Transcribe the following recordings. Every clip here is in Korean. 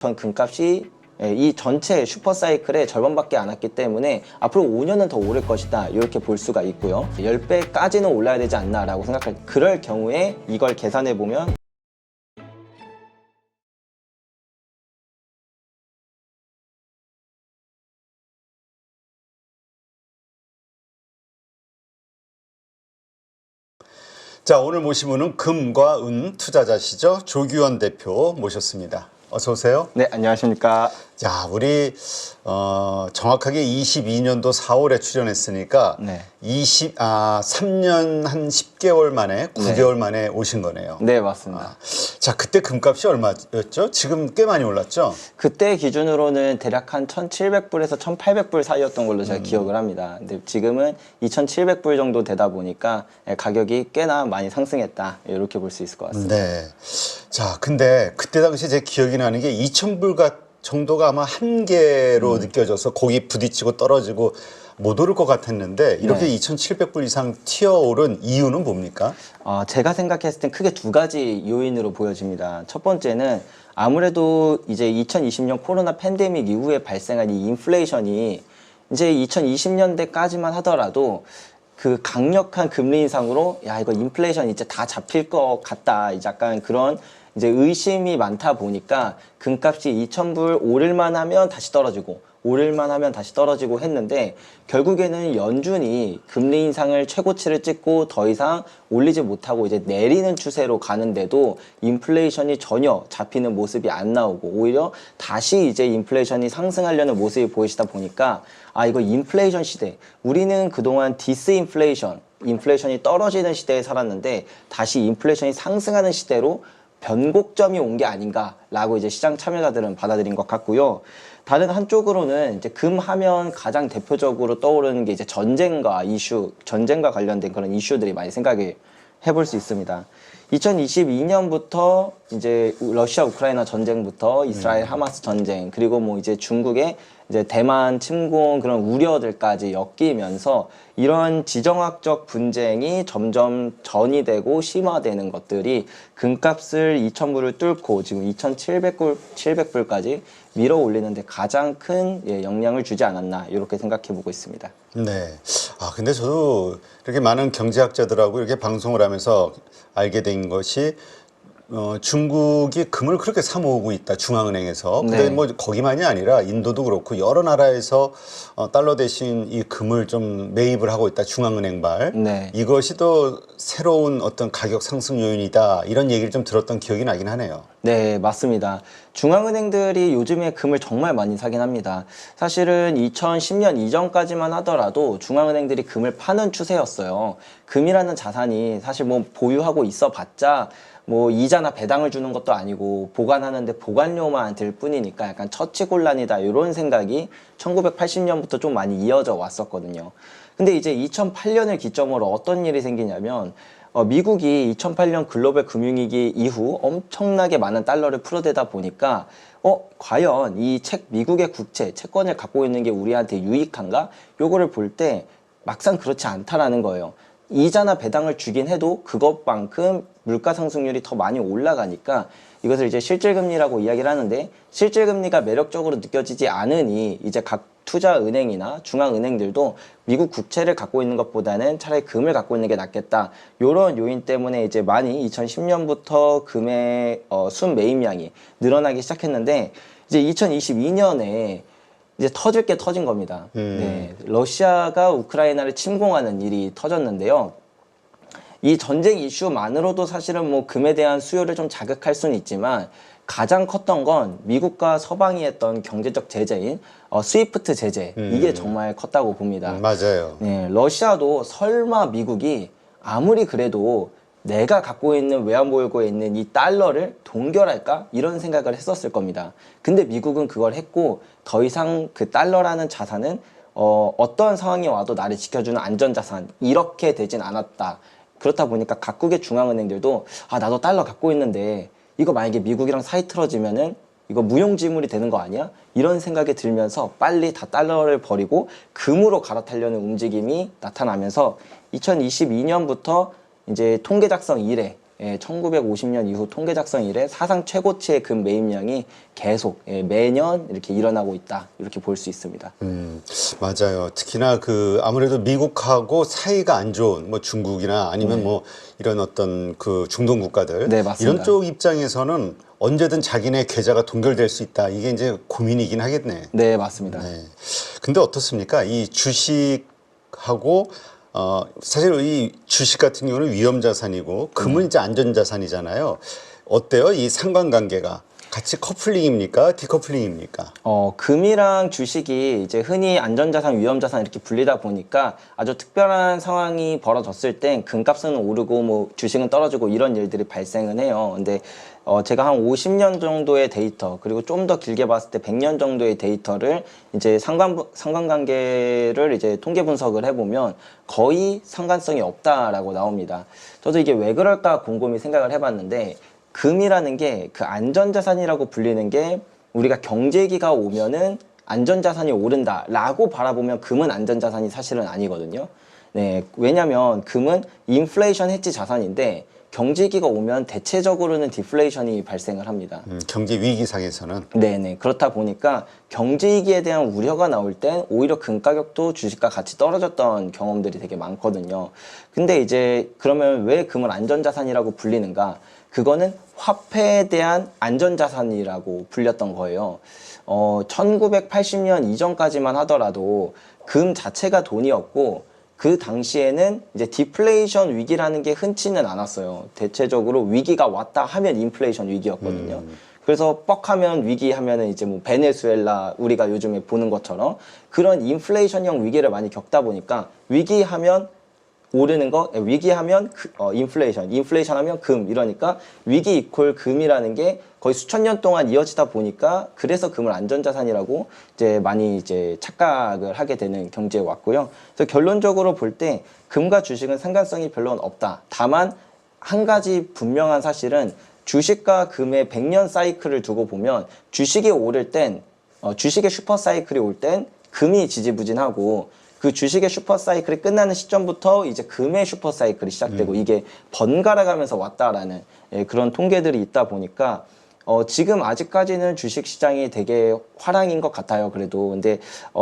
전 금값이 이 전체 슈퍼사이클의 절반밖에 안 왔기 때문에 앞으로 5년은 더 오를 것이다 이렇게 볼 수가 있고요. 10배까지는 올라야 되지 않나 라고 생각할 그럴 경우에 이걸 계산해 보면 자, 오늘 모신 분은 금과 은 투자자시죠? 조규현 대표 모셨습니다. 어서 오세요. 네, 안녕하십니까. 자, 우리 정확하게 22년도 4월에 출연했으니까 네. 3년 한 10개월 만에 9개월 만에 오신 거네요. 네, 맞습니다. 자, 그때 금값이 얼마였죠? 지금 꽤 많이 올랐죠? 그때 기준으로는 대략 한 1,700불에서 1,800불 사이였던 걸로 제가 기억을 합니다. 근데 지금은 2,700불 정도 되다 보니까 가격이 꽤나 많이 상승했다 이렇게 볼 수 있을 것 같습니다. 네. 자, 근데 그때 당시 제 기억이 나는 게 2,000불 정도가 아마 한계로 느껴져서 거기 부딪히고 떨어지고 못 오를 것 같았는데 이렇게 네. 2,700불 이상 튀어오른 이유는 뭡니까? 제가 생각했을 땐 크게 두 가지 요인으로 보여집니다. 첫 번째는 아무래도 이제 2020년 코로나 팬데믹 이후에 발생한 이 인플레이션이 이제 2020년대까지만 하더라도 그 강력한 금리 인상으로 야 이거 인플레이션 이제 다 잡힐 것 같다 약간 그런 이제 의심이 많다 보니까 금값이 2,000불 오를만 하면 다시 떨어지고 오를만 하면 다시 떨어지고 했는데 결국에는 연준이 금리 인상을 최고치를 찍고 더 이상 올리지 못하고 이제 내리는 추세로 가는데도 인플레이션이 전혀 잡히는 모습이 안 나오고 오히려 다시 이제 인플레이션이 상승하려는 모습이 보이시다 보니까 이거 인플레이션 시대 우리는 그동안 디스인플레이션 인플레이션이 떨어지는 시대에 살았는데 다시 인플레이션이 상승하는 시대로 변곡점이 온 게 아닌가라고 이제 시장 참여자들은 받아들인 것 같고요. 다른 한쪽으로는 이제 금 하면 가장 대표적으로 떠오르는 게 이제 전쟁과 관련된 그런 이슈들이 많이 생각을 해볼 수 있습니다. 2022년부터 이제 러시아 우크라이나 전쟁부터 이스라엘 하마스 전쟁 그리고 뭐 이제 중국의 이제 대만 침공 그런 우려들까지 엮이면서 이런 지정학적 분쟁이 점점 전이되고 심화되는 것들이 금값을 2,000불을 뚫고 지금 2,700불까지 밀어 올리는데 가장 큰 영향을 주지 않았나 이렇게 생각해 보고 있습니다. 네. 근데 저도 이렇게 많은 경제학자들하고 이렇게 방송을 하면서 알게 된 것이 중국이 금을 그렇게 사 모으고 있다 중앙은행에서. 근데 네. 뭐 거기만이 아니라 인도도 그렇고 여러 나라에서 달러 대신 이 금을 좀 매입을 하고 있다 중앙은행발. 네. 이것이 또 새로운 어떤 가격 상승 요인이다 이런 얘기를 좀 들었던 기억이 나긴 하네요. 네, 맞습니다. 중앙은행들이 요즘에 금을 정말 많이 사긴 합니다. 사실은 2010년 이전까지만 하더라도 중앙은행들이 금을 파는 추세였어요. 금이라는 자산이 사실 뭐 보유하고 있어 봤자 뭐 이자나 배당을 주는 것도 아니고 보관하는데 보관료만 들 뿐이니까 약간 처치곤란이다 이런 생각이 1980년부터 좀 많이 이어져 왔었거든요. 근데 이제 2008년을 기점으로 어떤 일이 생기냐면 미국이 2008년 글로벌 금융위기 이후 엄청나게 많은 달러를 풀어대다 보니까 과연 이 미국의 국채, 채권을 갖고 있는 게 우리한테 유익한가? 요거를 볼 때 막상 그렇지 않다라는 거예요. 이자나 배당을 주긴 해도 그것만큼 물가 상승률이 더 많이 올라가니까 이것을 이제 실질금리라고 이야기를 하는데 실질금리가 매력적으로 느껴지지 않으니 이제 각 투자은행이나 중앙은행들도 미국 국채를 갖고 있는 것보다는 차라리 금을 갖고 있는 게 낫겠다. 이런 요인 때문에 이제 많이 2010년부터 금의 순매입량이 늘어나기 시작했는데 이제 2022년에 이제 터질 게 터진 겁니다. 네, 러시아가 우크라이나를 침공하는 일이 터졌는데요. 이 전쟁 이슈만으로도 사실은 뭐 금에 대한 수요를 좀 자극할 수는 있지만 가장 컸던 건 미국과 서방이 했던 경제적 제재인 스위프트 제재 이게 정말 컸다고 봅니다. 맞아요. 네, 러시아도 설마 미국이 아무리 그래도 내가 갖고 있는 외환보유고에 있는 이 달러를 동결할까? 이런 생각을 했었을 겁니다. 근데 미국은 그걸 했고 더 이상 그 달러라는 자산은 어떤 상황이 와도 나를 지켜주는 안전자산 이렇게 되진 않았다. 그렇다 보니까 각국의 중앙은행들도 나도 달러 갖고 있는데 이거 만약에 미국이랑 사이 틀어지면은 이거 무용지물이 되는 거 아니야? 이런 생각이 들면서 빨리 다 달러를 버리고 금으로 갈아타려는 움직임이 나타나면서 2022년부터 이제 통계 작성 이래 1950년 이후 통계 작성 이래 사상 최고치의 금 매입량이 계속 매년 이렇게 일어나고 있다. 이렇게 볼 수 있습니다. 맞아요. 특히나 그 아무래도 미국하고 사이가 안 좋은 뭐 중국이나 아니면 뭐 이런 어떤 그 중동 국가들 네, 맞습니다. 이런 쪽 입장에서는 언제든 자기네 계좌가 동결될 수 있다. 이게 이제 고민이긴 하겠네. 네, 맞습니다. 네. 근데 어떻습니까? 이 주식하고 사실 이 주식 같은 경우는 위험 자산이고 금은 이제 안전 자산이잖아요. 어때요? 이 상관관계가 같이 커플링입니까? 디커플링입니까? 금이랑 주식이 이제 흔히 안전자산, 위험자산 이렇게 불리다 보니까 아주 특별한 상황이 벌어졌을 땐 금값은 오르고 뭐 주식은 떨어지고 이런 일들이 발생은 해요. 근데 제가 한 50년 정도의 데이터 그리고 좀 더 길게 봤을 때 100년 정도의 데이터를 이제 상관관계를 이제 통계 분석을 해보면 거의 상관성이 없다라고 나옵니다. 저도 이게 왜 그럴까 곰곰이 생각을 해봤는데 금이라는 게 그 안전자산이라고 불리는 게 우리가 경제위기가 오면은 안전자산이 오른다라고 바라보면 금은 안전자산이 사실은 아니거든요. 네, 왜냐면 금은 인플레이션 해지 자산인데 경제위기가 오면 대체적으로는 디플레이션이 발생을 합니다. 경제 위기상에서는 네네. 그렇다 보니까 경제위기에 대한 우려가 나올 땐 오히려 금 가격도 주식과 같이 떨어졌던 경험들이 되게 많거든요. 근데 이제 그러면 왜 금을 안전자산이라고 불리는가? 그거는 화폐에 대한 안전자산이라고 불렸던 거예요. 1980년 이전까지만 하더라도 금 자체가 돈이었고 그 당시에는 이제 디플레이션 위기라는 게 흔치는 않았어요. 대체적으로 위기가 왔다 하면 인플레이션 위기였거든요. 그래서 뻑하면 위기 하면은 이제 뭐 베네수엘라 우리가 요즘에 보는 것처럼 그런 인플레이션형 위기를 많이 겪다 보니까 위기하면 오르는 거, 위기하면 인플레이션 하면 금 이러니까 위기 이퀄 금이라는 게 거의 수천 년 동안 이어지다 보니까 그래서 금을 안전자산이라고 이제 많이 이제 착각을 하게 되는 경제에 왔고요. 그래서 결론적으로 볼 때 금과 주식은 상관성이 별로 없다. 다만 한 가지 분명한 사실은 주식과 금의 100년 사이클을 두고 보면 주식이 오를 땐 주식의 슈퍼 사이클이 올 땐 금이 지지부진하고 그 주식의 슈퍼 사이클이 끝나는 시점부터 이제 금의 슈퍼 사이클이 시작되고 이게 번갈아 가면서 왔다라는 그런 통계들이 있다 보니까 지금 아직까지는 주식 시장이 되게 화랑인 것 같아요. 그래도 근데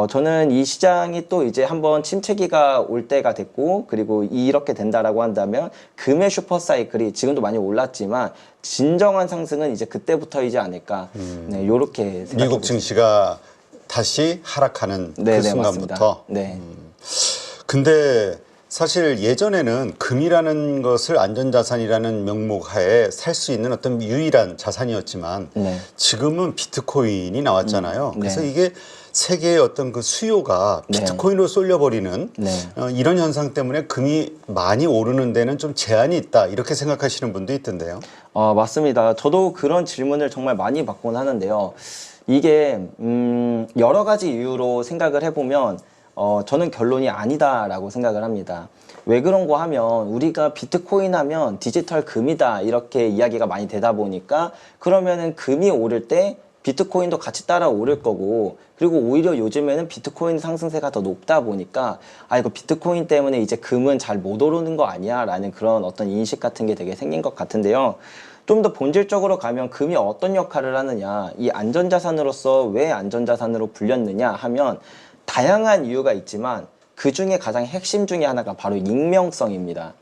저는 이 시장이 또 이제 한번 침체기가 올 때가 됐고 그리고 이렇게 된다라고 한다면 금의 슈퍼 사이클이 지금도 많이 올랐지만 진정한 상승은 이제 그때부터이지 않을까. 네, 요렇게 생각합니다. 미국 증시가 다시 하락하는 그 네, 순간부터. 네. 근데 사실 예전에는 금이라는 것을 안전자산이라는 명목 하에 살 수 있는 어떤 유일한 자산이었지만 네. 지금은 비트코인이 나왔잖아요. 그래서 네. 이게 세계의 어떤 그 수요가 네. 비트코인으로 쏠려버리는 네. 이런 현상 때문에 금이 많이 오르는 데는 좀 제한이 있다. 이렇게 생각하시는 분도 있던데요. 맞습니다. 저도 그런 질문을 정말 많이 받곤 하는데요. 이게 여러 가지 이유로 생각을 해보면 저는 결론이 아니다라고 생각을 합니다. 왜 그런고 하면 우리가 비트코인 하면 디지털 금이다 이렇게 이야기가 많이 되다 보니까 그러면은 금이 오를 때 비트코인도 같이 따라 오를 거고 그리고 오히려 요즘에는 비트코인 상승세가 더 높다 보니까 이거 비트코인 때문에 이제 금은 잘 못 오르는 거 아니야 라는 그런 어떤 인식 같은 게 되게 생긴 것 같은데요. 좀 더 본질적으로 가면 금이 어떤 역할을 하느냐, 이 안전자산으로서 왜 안전자산으로 불렸느냐 하면 다양한 이유가 있지만 그 중에 가장 핵심 중에 하나가 바로 익명성입니다.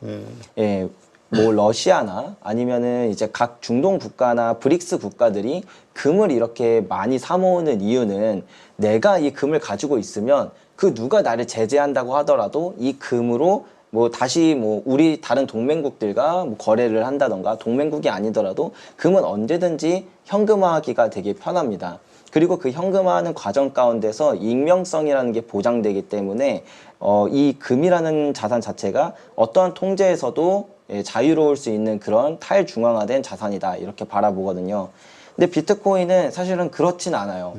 예, 뭐 러시아나 아니면은 이제 각 중동 국가나 브릭스 국가들이 금을 이렇게 많이 사모으는 이유는 내가 이 금을 가지고 있으면 그 누가 나를 제재한다고 하더라도 이 금으로 뭐 다시 뭐 우리 다른 동맹국들과 뭐 거래를 한다던가 동맹국이 아니더라도 금은 언제든지 현금화하기가 되게 편합니다. 그리고 그 현금화하는 과정 가운데서 익명성이라는 게 보장되기 때문에 이 금이라는 자산 자체가 어떠한 통제에서도 자유로울 수 있는 그런 탈중앙화된 자산이다 이렇게 바라보거든요. 근데 비트코인은 사실은 그렇진 않아요.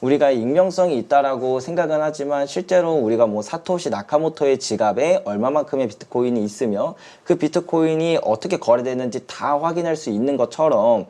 우리가 익명성이 있다라고 생각은 하지만 실제로 우리가 뭐 사토시 나카모토의 지갑에 얼마만큼의 비트코인이 있으며 그 비트코인이 어떻게 거래되는지 다 확인할 수 있는 것처럼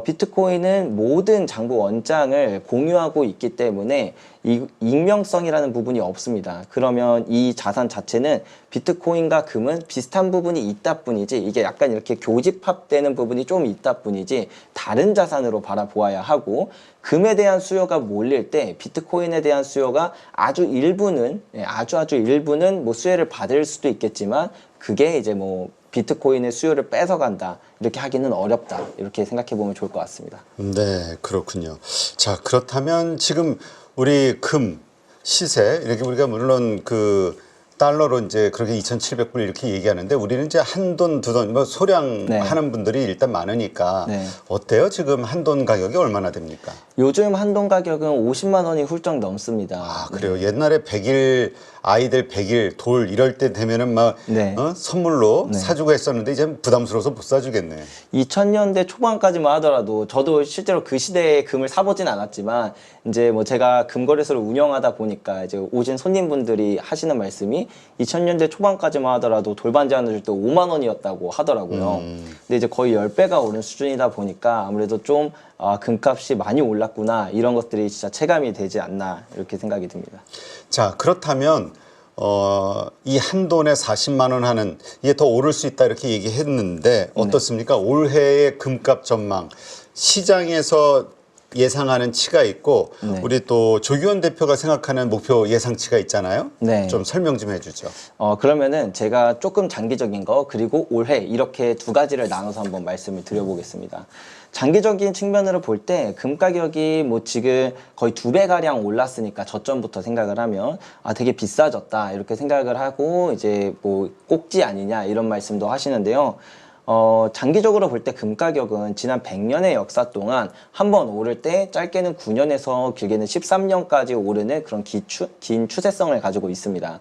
비트코인은 모든 장부 원장을 공유하고 있기 때문에 이 익명성이라는 부분이 없습니다. 그러면 이 자산 자체는 비트코인과 금은 비슷한 부분이 있다 뿐이지, 이게 약간 이렇게 교집합되는 부분이 좀 있다 뿐이지 다른 자산으로 바라보아야 하고, 금에 대한 수요가 몰릴 때 비트코인에 대한 수요가 아주 일부는 아주 일부는 뭐 수혜를 받을 수도 있겠지만, 그게 이제 뭐 비트코인의 수요를 뺏어간다 이렇게 하기는 어렵다, 이렇게 생각해 보면 좋을 것 같습니다. 네, 그렇군요. 자, 그렇다면 지금 우리 금 시세 이렇게 우리가 물론 그 달러로 이제 그렇게 2,700불 이렇게 얘기하는데, 우리는 이제 한 돈, 두 돈, 뭐 소량 네. 하는 분들이 일단 많으니까 네. 어때요? 지금 한 돈 가격이 얼마나 됩니까? 요즘 한돈 가격은 50만 원이 훌쩍 넘습니다. 아, 그래요. 옛날에 100일 아이들 100일 돌 이럴 때 되면은 막 네. 선물로 네. 사주고 했었는데 이제 부담스러워서 못 사주겠네. 2000년대 초반까지만 하더라도, 저도 실제로 그 시대에 금을 사보진 않았지만 이제 뭐 제가 금거래소를 운영하다 보니까 이제 오신 손님분들이 하시는 말씀이 2000년대 초반까지만 하더라도 돌반지 하나 줄 때 5만 원이었다고 하더라고요. 근데 이제 거의 10배가 오른 수준이다 보니까 아무래도 좀 금값이 많이 올랐구나, 이런 것들이 진짜 체감이 되지 않나, 이렇게 생각이 듭니다. 자, 그렇다면 이 한 돈에 40만 원 하는, 이게 더 오를 수 있다 이렇게 얘기했는데 어떻습니까? 올해의 금값 전망, 시장에서 예상하는 치가 있고 네. 우리 또 조규현 대표가 생각하는 목표 예상치가 있잖아요. 네. 좀 설명 좀 해주죠. 그러면은 제가 조금 장기적인 거, 그리고 올해, 이렇게 두 가지를 나눠서 한번 말씀을 드려보겠습니다. 장기적인 측면으로 볼 때 금 가격이 뭐 지금 거의 2배가량 올랐으니까, 저점부터 생각을 하면 되게 비싸졌다 이렇게 생각을 하고, 이제 뭐 꼭지 아니냐 이런 말씀도 하시는데요. 장기적으로 볼 때 금 가격은 지난 100년의 역사 동안 한 번 오를 때 짧게는 9년에서 길게는 13년까지 오르는 그런 긴 추세성을 가지고 있습니다.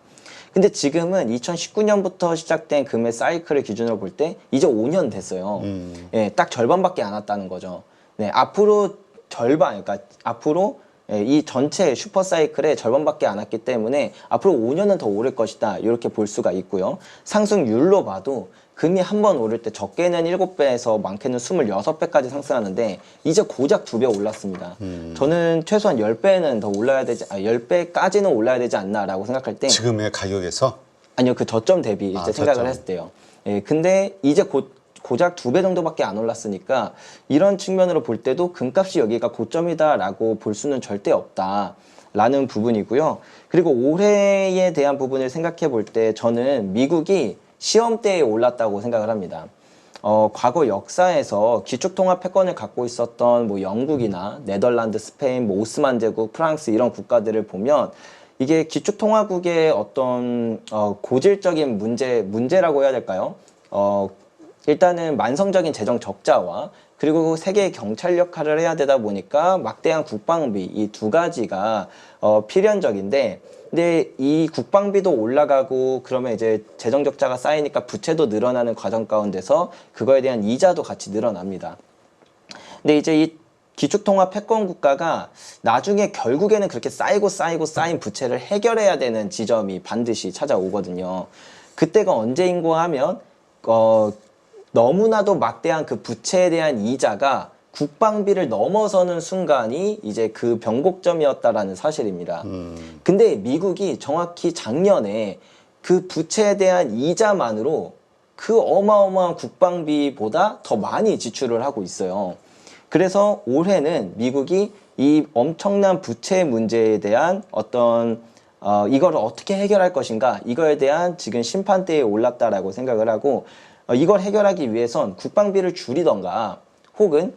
근데 지금은 2019년부터 시작된 금의 사이클을 기준으로 볼 때 이제 5년 됐어요. 예, 딱 절반밖에 안 왔다는 거죠. 네, 앞으로 절반, 그러니까 앞으로 이 전체 슈퍼 사이클의 절반밖에 안 왔기 때문에 앞으로 5년은 더 오를 것이다, 이렇게 볼 수가 있고요. 상승률로 봐도 금이 한 번 오를 때 적게는 7배에서 많게는 26배까지 상승하는데 이제 고작 2배 올랐습니다. 저는 최소한 10배는 더 올라야 되지, 10배까지는 올라야 되지 않나라고 생각할 때, 지금의 가격에서? 아니요, 그 저점 대비 이제 생각을 저점. 했을 때요. 예, 근데 이제 고작 2배 정도밖에 안 올랐으니까, 이런 측면으로 볼 때도 금값이 여기가 고점이다라고 볼 수는 절대 없다라는 부분이고요. 그리고 올해에 대한 부분을 생각해 볼 때 저는 미국이 시험대에 올랐다고 생각을 합니다. 과거 역사에서 기축통화 패권을 갖고 있었던 뭐 영국이나 네덜란드, 스페인, 뭐 오스만 제국, 프랑스, 이런 국가들을 보면 이게 기축통화국의 어떤 고질적인 문제라고 해야 될까요? 일단은 만성적인 재정 적자와, 그리고 세계의 경찰 역할을 해야 되다 보니까 막대한 국방비, 이 두 가지가 필연적인데, 근데 이 국방비도 올라가고 그러면 이제 재정 적자가 쌓이니까 부채도 늘어나는 과정 가운데서 그거에 대한 이자도 같이 늘어납니다. 근데 이제 이 기축통화 패권 국가가 나중에 결국에는 그렇게 쌓인 부채를 해결해야 되는 지점이 반드시 찾아오거든요. 그때가 언제인고 하면 너무나도 막대한 그 부채에 대한 이자가 국방비를 넘어서는 순간이 이제 그 변곡점이었다라는 사실입니다. 근데 미국이 정확히 작년에 그 부채에 대한 이자만으로 그 어마어마한 국방비보다 더 많이 지출을 하고 있어요. 그래서 올해는 미국이 이 엄청난 부채 문제에 대한 어떤 이걸 어떻게 해결할 것인가, 이거에 대한 지금 심판대에 올랐다라고 생각을 하고, 이걸 해결하기 위해선 국방비를 줄이던가, 혹은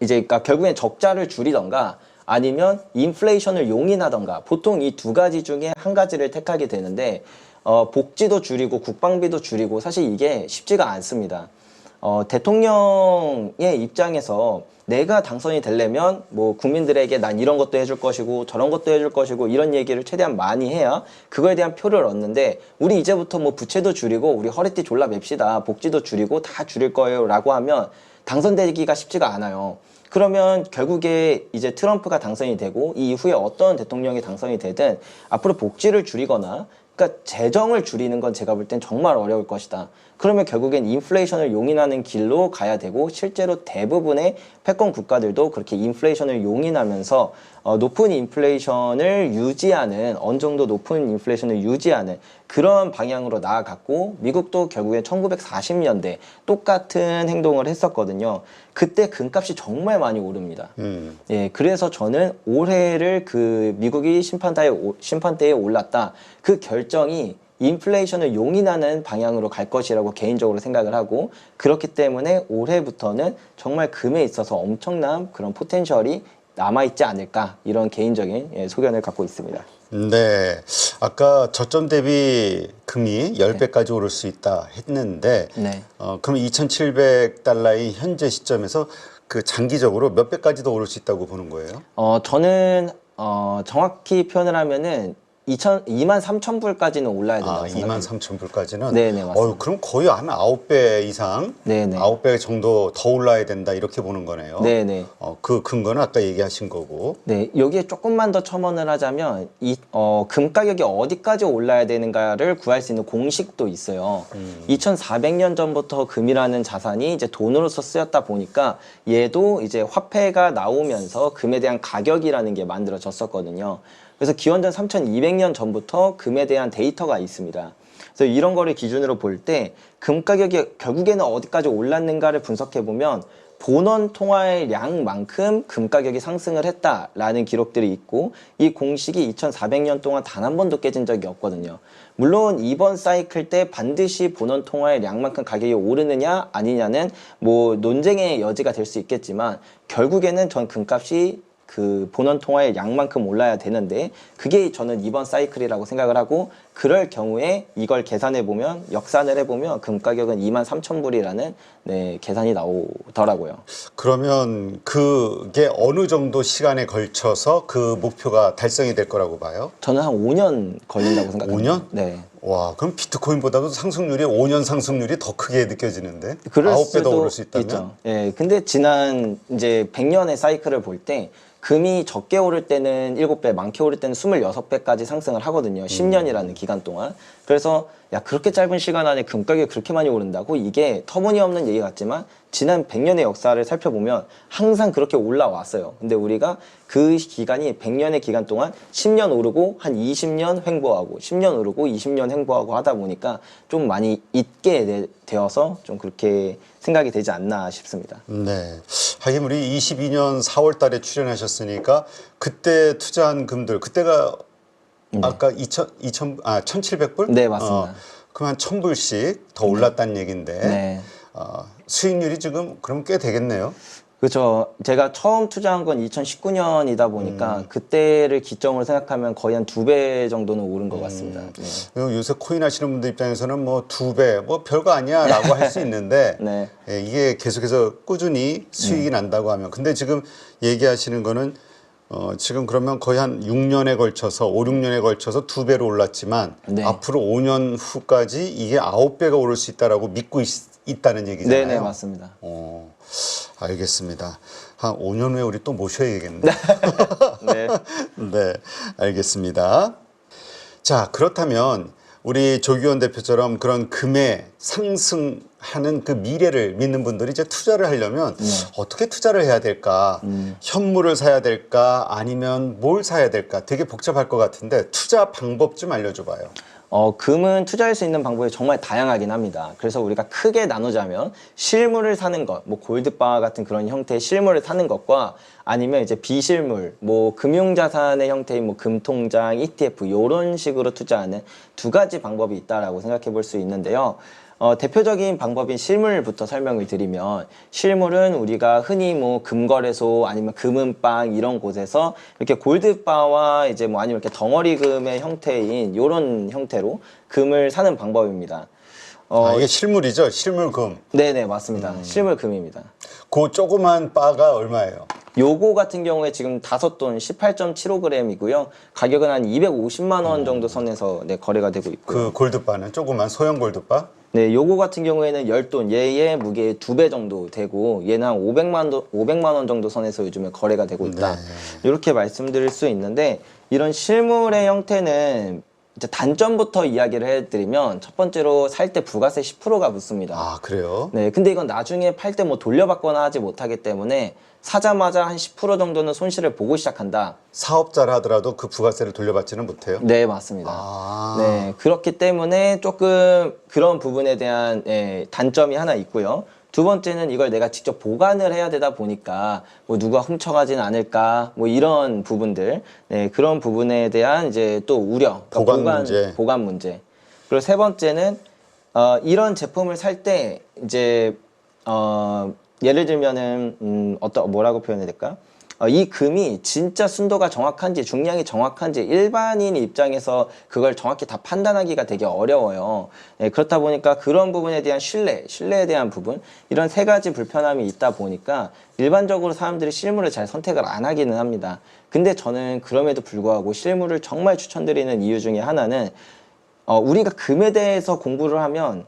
이제 그러니까 결국엔 적자를 줄이던가, 아니면 인플레이션을 용인하던가, 보통 이 두 가지 중에 한 가지를 택하게 되는데, 복지도 줄이고 국방비도 줄이고, 사실 이게 쉽지가 않습니다. 대통령의 입장에서 내가 당선이 되려면 뭐 국민들에게 난 이런 것도 해줄 것이고 저런 것도 해줄 것이고 이런 얘기를 최대한 많이 해야 그거에 대한 표를 얻는데, 우리 이제부터 뭐 부채도 줄이고 우리 허리띠 졸라 맵시다, 복지도 줄이고 다 줄일 거예요 라고 하면 당선되기가 쉽지가 않아요. 그러면 결국에 이제 트럼프가 당선이 되고 이 이후에 어떤 대통령이 당선이 되든 앞으로 복지를 줄이거나, 그러니까 재정을 줄이는 건 제가 볼 땐 정말 어려울 것이다. 그러면 결국엔 인플레이션을 용인하는 길로 가야 되고 실제로 대부분의 패권 국가들도 그렇게 인플레이션을 용인하면서 높은 인플레이션을 유지하는 어느 정도 높은 인플레이션을 유지하는 그런 방향으로 나아갔고 미국도 결국에 1940년대 똑같은 행동을 했었거든요. 그때 금값이 정말 많이 오릅니다. 예, 그래서 저는 올해를 그 미국이 심판대에 올랐다. 그 결정이 인플레이션을 용인하는 방향으로 갈 것이라고 개인적으로 생각을 하고 그렇기 때문에 올해부터는 정말 금에 있어서 엄청난 그런 포텐셜이 남아있지 않을까 이런 개인적인 소견을 갖고 있습니다. 네. 아까 저점 대비 금이 10배까지 오를 수 있다 했는데 네. 그럼 2,700달러의 현재 시점에서 그 장기적으로 몇 배까지 더 오를 수 있다고 보는 거예요? 저는 정확히 표현을 하면은 23,000불까지는 올라야 된다고 생각합니다. 23,000불까지는? 네네, 맞습니다. 그럼 거의 한 9배 이상, 네네. 9배 정도 더 올라야 된다 이렇게 보는 거네요. 네네. 그 근거는 아까 얘기하신 거고. 네, 여기에 조금만 더 첨언을 하자면 금 가격이 어디까지 올라야 되는가를 구할 수 있는 공식도 있어요. 2,400년 전부터 금이라는 자산이 이제 돈으로서 쓰였다 보니까 얘도 이제 화폐가 나오면서 금에 대한 가격이라는 게 만들어졌었거든요. 그래서 기원전 3,200년 전부터 금에 대한 데이터가 있습니다. 그래서 이런 거를 기준으로 볼 때 금 가격이 결국에는 어디까지 올랐는가를 분석해 보면 본원 통화량만큼 금 가격이 상승을 했다라는 기록들이 있고 이 공식이 2,400년 동안 단 한 번도 깨진 적이 없거든요. 물론 이번 사이클 때 반드시 본원 통화량만큼 가격이 오르느냐 아니냐는 뭐 논쟁의 여지가 될 수 있겠지만 결국에는 전 금값이 그 본원 통화의 양만큼 올라야 되는데 그게 저는 이번 사이클이라고 생각을 하고 그럴 경우에 이걸 계산해 보면 역산을 해보면 금 가격은 23,000불이라는 네, 계산이 나오더라고요. 그러면 그게 어느 정도 시간에 걸쳐서 그 목표가 달성이 될 거라고 봐요? 저는 한 5년 걸린다고 생각합니다. 5년? 네. 와, 그럼 비트코인보다도 상승률이 5년 상승률이 더 크게 느껴지는데? 그럴 9배 더 수도 오를 수 있다면? 있죠. 예, 근데 지난 이제 100년의 사이클을 볼 때 금이 적게 오를 때는 7배, 많게 오를 때는 26배까지 상승을 하거든요. 10년이라는 기간 동안. 그래서 야 그렇게 짧은 시간 안에 금 가격이 그렇게 많이 오른다고? 이게 터무니없는 얘기 같지만 지난 100년의 역사를 살펴보면 항상 그렇게 올라왔어요. 근데 우리가 그 기간이 100년의 기간 동안 10년 오르고 한 20년 횡보하고 10년 오르고 20년 횡보하고 하다 보니까 좀 많이 잊게 되어서 좀 그렇게 생각이 되지 않나 싶습니다. 네. 하긴 우리 22년 4월 달에 출연하셨으니까 그때 투자한 금들, 그때가 아까 1,700불? 네, 맞습니다. 그럼 한 1,000불씩 더 올랐다는 얘기인데 네. 수익률이 지금 그럼 꽤 되겠네요. 그렇죠. 제가 처음 투자한 건 2019년이다 보니까 그때를 기점으로 생각하면 거의 한 2배 정도는 오른 것 같습니다. 네. 그리고 요새 코인 하시는 분들 입장에서는 뭐 2배, 뭐 별거 아니야 라고 할 수 있는데 네. 예, 이게 계속해서 꾸준히 수익이 난다고 하면 근데 지금 얘기하시는 거는 지금 그러면 거의 한 6년에 걸쳐서 5, 6년에 걸쳐서 2배로 올랐지만 네. 앞으로 5년 후까지 이게 9배가 오를 수 있다라고 믿고 있다는 얘기잖아요. 네네, 맞습니다. 알겠습니다. 한 5년 후에 우리 또 모셔야겠네. 네. 네, 알겠습니다. 자, 그렇다면 우리 조기원 대표처럼 그런 금의 상승하는 그 미래를 믿는 분들이 이제 투자를 하려면 어떻게 투자를 해야 될까? 현물을 사야 될까? 아니면 뭘 사야 될까? 되게 복잡할 것 같은데 투자 방법 좀 알려줘 봐요. 금은 투자할 수 있는 방법이 정말 다양하긴 합니다. 그래서 우리가 크게 나누자면 실물을 사는 것, 뭐 골드바 같은 그런 형태의 실물을 사는 것과 아니면 이제 비실물, 뭐 금융자산의 형태인 뭐 금통장, ETF 이런 식으로 투자하는 두 가지 방법이 있다라고 생각해 볼 수 있는데요. 대표적인 방법인 실물부터 설명을 드리면 실물은 우리가 흔히 뭐 금거래소 아니면 금은방 이런 곳에서 이렇게 골드바와 이제 뭐 아니면 이렇게 덩어리금의 형태인 이런 형태로 금을 사는 방법입니다. 이게 실물이죠? 실물금. 네네, 맞습니다. 실물금입니다. 그 조그만 바가 얼마예요? 요거 같은 경우에 지금 5돈 18.75g이고요. 가격은 한 250만 원 정도 선에서 네, 거래가 되고 있고요. 그 골드바는 조그만 소형 골드바? 네, 요거 같은 경우에는 10돈, 얘의 무게 2배 정도 되고 얘는 한 500만 원 정도 선에서 요즘에 거래가 되고 있다. 네. 이렇게 말씀드릴 수 있는데 이런 실물의 형태는 이제 단점부터 이야기를 해드리면 첫 번째로 살 때 부가세 10%가 붙습니다. 아, 그래요? 네, 근데 이건 나중에 팔 때 뭐 돌려받거나 하지 못하기 때문에 사자마자 한 10% 정도는 손실을 보고 시작한다. 사업자라 하더라도 그 부가세를 돌려받지는 못해요? 네, 맞습니다. 아. 네, 그렇기 때문에 조금 그런 부분에 대한 단점이 하나 있고요. 두 번째는 이걸 내가 직접 보관을 해야 되다 보니까 뭐 누가 훔쳐가진 않을까 뭐 이런 부분들, 네, 그런 부분에 대한 이제 또 우려, 그러니까 보관 문제. 그리고 세 번째는 이런 제품을 살 때 이제 예를 들면은 뭐라고 표현해야 될까? 이 금이 진짜 순도가 정확한지 중량이 정확한지 일반인 입장에서 그걸 정확히 다 판단하기가 되게 어려워요. 네, 그렇다 보니까 그런 부분에 대한 신뢰에 대한 부분, 이런 세 가지 불편함이 있다 보니까 일반적으로 사람들이 실물을 잘 선택을 안 하기는 합니다. 근데 저는 그럼에도 불구하고 실물을 정말 추천드리는 이유 중에 하나는 우리가 금에 대해서 공부를 하면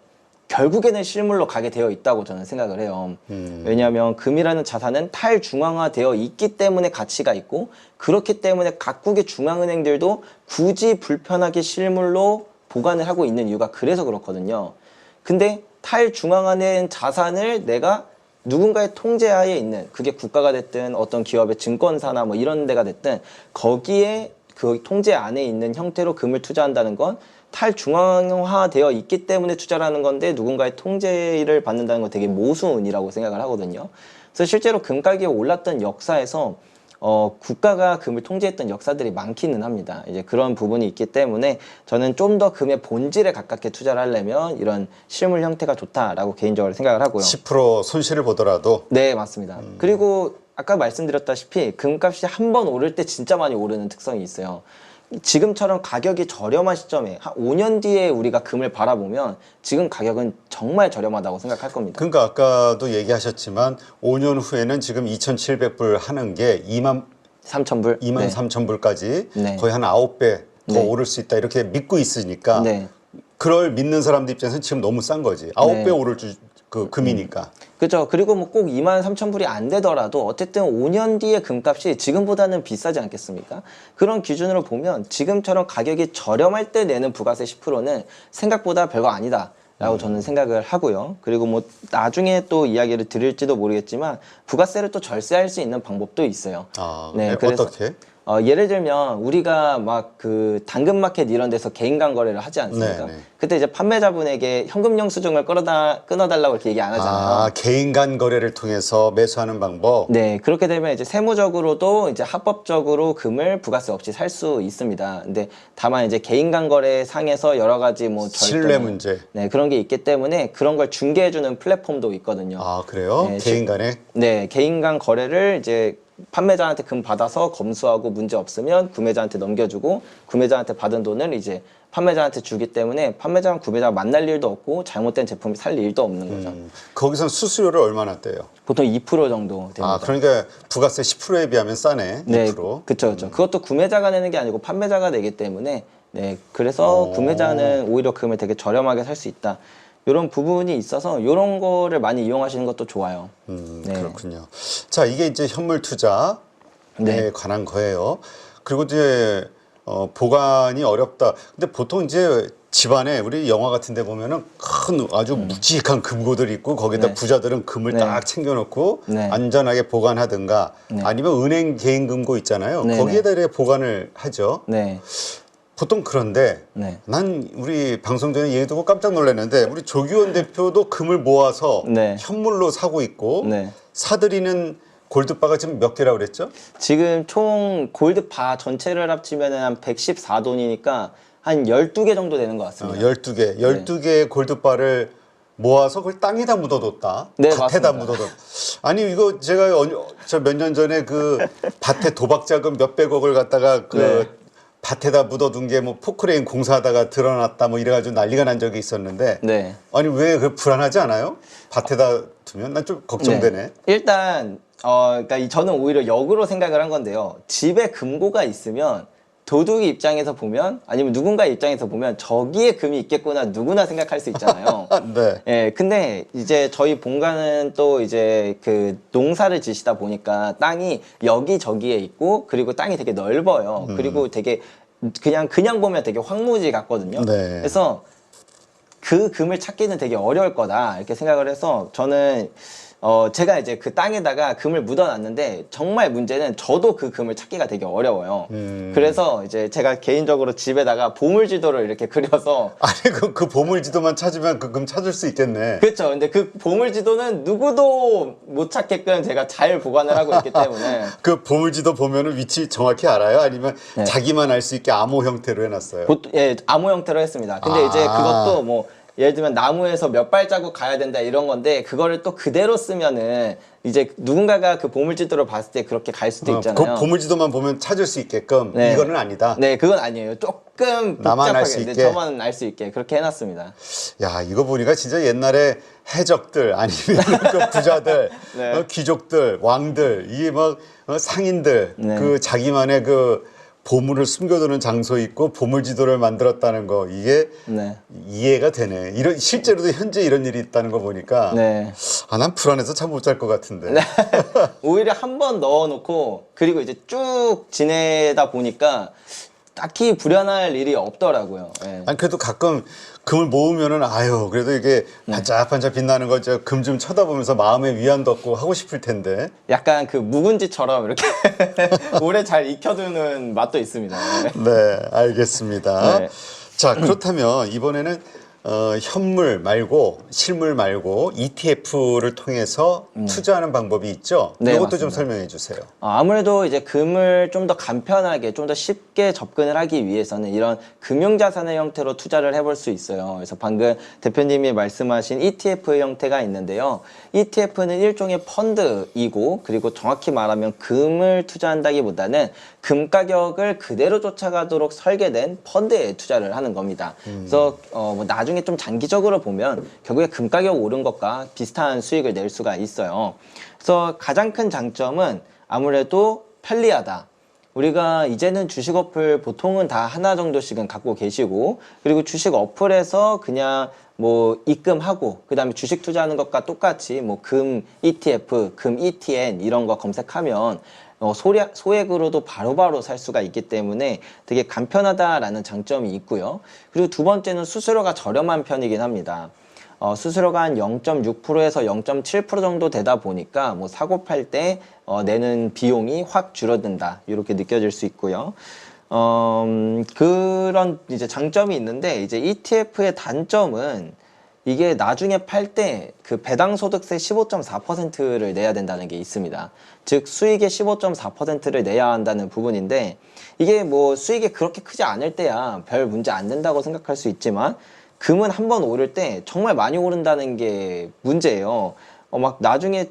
결국에는 실물로 가게 되어 있다고 저는 생각을 해요. 왜냐하면 금이라는 자산은 탈중앙화되어 있기 때문에 가치가 있고, 그렇기 때문에 각국의 중앙은행들도 굳이 불편하게 실물로 보관을 하고 있는 이유가 그래서 그렇거든요. 근데 탈중앙화된 자산을 내가 누군가의 통제하에 있는, 그게 국가가 됐든 어떤 기업의 증권사나 뭐 이런 데가 됐든 거기에 그 통제 안에 있는 형태로 금을 투자한다는 건 탈중앙화되어 있기 때문에 투자를 하는 건데, 누군가의 통제를 받는다는 건 되게 모순이라고 생각을 하거든요. 그래서 실제로 금 가격이 올랐던 역사에서 국가가 금을 통제했던 역사들이 많기는 합니다. 이제 그런 부분이 있기 때문에 저는 좀 더 금의 본질에 가깝게 투자를 하려면 이런 실물 형태가 좋다라고 개인적으로 생각을 하고요. 10% 손실을 보더라도? 네, 맞습니다. 그리고 아까 말씀드렸다시피 금값이 한 번 오를 때 진짜 많이 오르는 특성이 있어요. 지금처럼 가격이 저렴한 시점에 한 5년 뒤에 우리가 금을 바라보면 지금 가격은 정말 저렴하다고 생각할 겁니다. 그러니까 아까도 얘기하셨지만 5년 후에는 지금 2,700불 하는 게 3,000불? 23,000불까지 네. 거의 한 9배 더 네. 오를 수 있다 이렇게 믿고 있으니까 네. 그걸 믿는 사람들 입장에서는 지금 너무 싼 거지. 9배 네. 오를 그 금이니까. 그렇죠. 그리고 뭐 꼭 23,000불이 안 되더라도 어쨌든 5년 뒤에 금값이 지금보다는 비싸지 않겠습니까? 그런 기준으로 보면 지금처럼 가격이 저렴할 때 내는 부가세 10%는 생각보다 별거 아니다 라고 저는 생각을 하고요. 그리고 뭐 나중에 또 이야기를 드릴지도 모르겠지만 부가세를 또 절세할 수 있는 방법도 있어요. 아, 네, 네, 그래서 어떻게? 예를 들면 우리가 막 그 당근마켓 이런 데서 개인간 거래를 하지 않습니까? 네, 네. 그때 이제 판매자분에게 현금 영수증을 끊어달라고 이렇게 얘기 안 하잖아요. 아, 개인 간 거래를 통해서 매수하는 방법? 네, 그렇게 되면 이제 세무적으로도 이제 합법적으로 금을 부가세 없이 살 수 있습니다. 근데 다만 이제 개인 간 거래 상에서 여러 가지 뭐 신뢰 문제. 네, 그런 게 있기 때문에 그런 걸 중개해주는 플랫폼도 있거든요. 아, 그래요? 네, 개인 간에? 네, 개인 간 거래를 이제 판매자한테 금 받아서 검수하고 문제 없으면 구매자한테 넘겨주고, 구매자한테 받은 돈을 이제 판매자한테 주기 때문에 판매자랑 구매자가 만날 일도 없고 잘못된 제품이 살 일도 없는 거죠. 거기선 수수료를 얼마나 떼요? 보통 2% 정도 됩니다. 아, 그러니까 부가세 10%에 비하면 싸네. 네, 2%. 그렇죠. 그것도 구매자가 내는 게 아니고 판매자가 내기 때문에, 네, 그래서 구매자는 오히려 금을 되게 저렴하게 살 수 있다. 이런 부분이 있어서 이런 거를 많이 이용하시는 것도 좋아요. 네. 그렇군요. 자, 이게 이제 현물 투자에 네. 관한 거예요. 그리고 이제 보관이 어렵다. 근데 보통 이제 집안에 우리 영화 같은 데 보면은 큰 아주 묵직한 금고들이 있고 거기다 네. 부자들은 금을 네. 딱 챙겨놓고 네. 안전하게 보관하든가 네. 아니면 은행 개인 금고 있잖아요. 네, 거기에다 이렇게 보관을 하죠. 네. 보통 그런데 네. 난 우리 방송 전에 얘기 듣고 깜짝 놀랐는데 우리 조기원 대표도 금을 모아서 네. 현물로 사고 있고 네. 사들이는 골드바가 지금 몇 개라고 그랬죠? 지금 총 골드바 전체를 합치면 한 114돈이니까 한 12개 정도 되는 것 같습니다. 12개. 12개의 골드바를 모아서 그걸 땅에다 묻어뒀다. 네, 밭에다 맞습니다. 묻어뒀. 아니 이거 제가 저 몇 년 전에 그 밭에 도박 자금 몇백억을 갖다가 그 네. 밭에다 묻어둔 게 뭐 포크레인 공사하다가 드러났다 뭐 이래가지고 난리가 난 적이 있었는데 네. 아니 왜 그 불안하지 않아요? 밭에다 두면 난 좀 걱정되네. 네. 일단 그러니까 저는 오히려 역으로 생각을 한 건데요. 집에 금고가 있으면 도둑이 입장에서 보면, 아니면 누군가의 입장에서 보면 저기에 금이 있겠구나 누구나 생각할 수 있잖아요. 네. 예, 근데 이제 저희 본가는 또 이제 그 농사를 지시다 보니까 땅이 여기저기에 있고, 그리고 땅이 되게 넓어요. 그리고 되게 그냥 보면 되게 황무지 같거든요. 네. 그래서 그 금을 찾기는 되게 어려울 거다 이렇게 생각을 해서 저는 제가 이제 그 땅에다가 금을 묻어놨는데 정말 문제는 저도 그 금을 찾기가 되게 어려워요. 그래서 이제 제가 개인적으로 집에다가 보물지도를 이렇게 그려서 아니 그 보물지도만 찾으면 그 금 찾을 수 있겠네. 그렇죠. 근데 그 보물지도는 누구도 못 찾게끔 제가 잘 보관을 하고 있기 때문에 그 보물지도 보면은 위치 정확히 알아요? 아니면 네. 자기만 알 수 있게 암호 형태로 해놨어요? 예, 암호 형태로 했습니다. 근데 이제 그것도 뭐 예를 들면 나무에서 몇 발자국 가야 된다 이런 건데 그거를 또 그대로 쓰면은 이제 누군가가 그 보물지도를 봤을 때 그렇게 갈 수도 있잖아요. 그 보물지도만 보면 찾을 수 있게끔 네. 이거는 아니다. 네, 그건 아니에요. 조금 나만 알 수 복잡하게, 있게? 저만 알 수 있게 그렇게 해놨습니다. 야, 이거 보니까 진짜 옛날에 해적들 아니면 그 부자들, 네. 귀족들, 왕들, 이게 막 상인들 네. 그 자기만의 그 보물을 숨겨두는 장소 있고 보물지도를 만들었다는 거 이게 네. 이해가 되네. 이런 실제로도 현재 이런 일이 있다는 거 보니까 네. 난 불안해서 잠 못 잘 것 같은데. 오히려 한 번 넣어놓고 그리고 이제 쭉 지내다 보니까 딱히 불안할 일이 없더라고요. 예. 아니 그래도 가끔 금을 모으면은 아유 그래도 이게 반짝반짝 빛나는 거 저 금 좀 쳐다보면서 마음의 위안도 얻고 하고 싶을 텐데. 약간 그 묵은지처럼 이렇게 오래 잘 익혀두는 맛도 있습니다. 예. 네, 알겠습니다. 네. 자, 그렇다면 이번에는 현물 말고 실물 말고 ETF를 통해서 투자하는 방법이 있죠. 네, 이것도 좀 맞습니다. 설명해 주세요. 아무래도 이제 금을 좀 더 간편하게, 좀 더 쉽게 접근을 하기 위해서는 이런 금융자산의 형태로 투자를 해볼 수 있어요. 그래서 방금 대표님이 말씀하신 ETF의 형태가 있는데요. ETF는 일종의 펀드이고, 그리고 정확히 말하면 금을 투자한다기보다는 금 가격을 그대로 쫓아가도록 설계된 펀드에 투자를 하는 겁니다. 그래서 뭐 나중에 좀 장기적으로 보면 결국에 금 가격 오른 것과 비슷한 수익을 낼 수가 있어요. 그래서 가장 큰 장점은 아무래도 편리하다. 우리가 이제는 주식 어플 보통은 다 하나 정도씩은 갖고 계시고, 그리고 주식 어플에서 그냥 뭐 입금하고 그다음에 주식 투자하는 것과 똑같이 뭐 금 ETF, 금 ETN 이런 거 검색하면 소액으로도 바로바로 살 수가 있기 때문에 되게 간편하다라는 장점이 있고요. 그리고 두 번째는 수수료가 저렴한 편이긴 합니다. 수수료가 한 0.6%에서 0.7% 정도 되다 보니까 뭐 사고 팔 때 내는 비용이 확 줄어든다 이렇게 느껴질 수 있고요. 그런 이제 장점이 있는데 이제 ETF의 단점은 이게 나중에 팔 때 그 배당 소득세 15.4%를 내야 된다는 게 있습니다. 즉 수익의 15.4%를 내야 한다는 부분인데 이게 뭐 수익이 그렇게 크지 않을 때야 별 문제 안 된다고 생각할 수 있지만 금은 한 번 오를 때 정말 많이 오른다는 게 문제예요. 막 나중에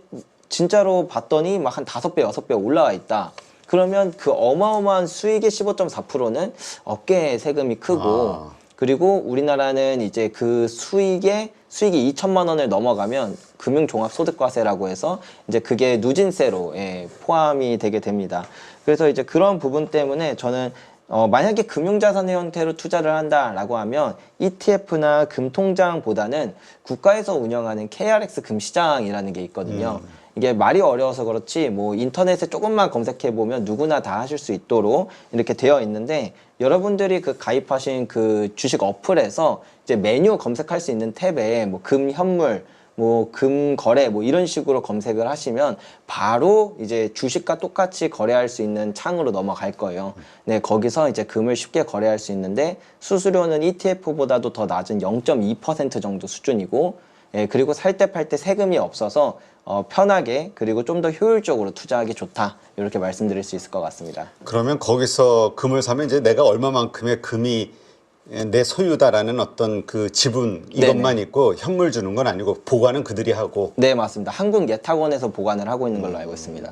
진짜로 봤더니 막 한 5배, 6배 올라와 있다. 그러면 그 어마어마한 수익의 15.4%는 업계 세금이 크고 그리고 우리나라는 이제 그 수익이 2천만 원을 넘어가면 금융종합소득과세라고 해서 이제 그게 누진세로 포함이 되게 됩니다. 그래서 이제 그런 부분 때문에 저는 만약에 금융자산의 형태로 투자를 한다라고 하면 ETF나 금통장보다는 국가에서 운영하는 KRX 금시장이라는 게 있거든요. 이게 말이 어려워서 그렇지 뭐 인터넷에 조금만 검색해 보면 누구나 다 하실 수 있도록 이렇게 되어 있는데 여러분들이 그 가입하신 그 주식 어플에서 이제 메뉴 검색할 수 있는 탭에 뭐 금 현물 뭐 금 거래 뭐 이런 식으로 검색을 하시면 바로 이제 주식과 똑같이 거래할 수 있는 창으로 넘어갈 거예요. 네, 거기서 이제 금을 쉽게 거래할 수 있는데 수수료는 ETF보다도 더 낮은 0.2% 정도 수준이고 그리고 살 때 팔 때 세금이 없어서 편하게 그리고 좀 더 효율적으로 투자하기 좋다 이렇게 말씀드릴 수 있을 것 같습니다. 그러면 거기서 금을 사면 이제 내가 얼마만큼의 금이 내 소유다라는 어떤 그 지분 이것만 네네. 있고 현물 주는 건 아니고 보관은 그들이 하고. 네, 맞습니다. 한국예탁원에서 보관을 하고 있는 걸로 알고 있습니다.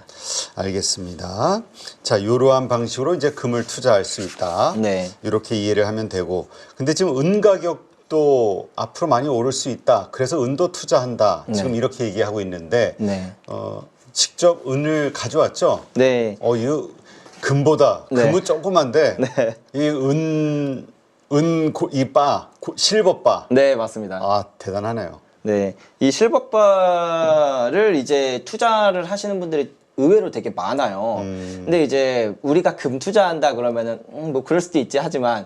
알겠습니다. 자, 이러한 방식으로 이제 금을 투자할 수 있다. 네. 이렇게 이해를 하면 되고. 근데 지금 은 가격도 앞으로 많이 오를 수 있다. 그래서 은도 투자한다. 지금 네. 이렇게 얘기하고 있는데 네. 직접 은을 가져왔죠? 네. 이 금보다 네. 금은 조그만데 네. 실버바. 네, 맞습니다. 아, 대단하네요. 네. 이 실버바를 이제 투자를 하시는 분들이 의외로 되게 많아요. 근데 이제 우리가 금 투자한다 그러면은 뭐 그럴 수도 있지 하지만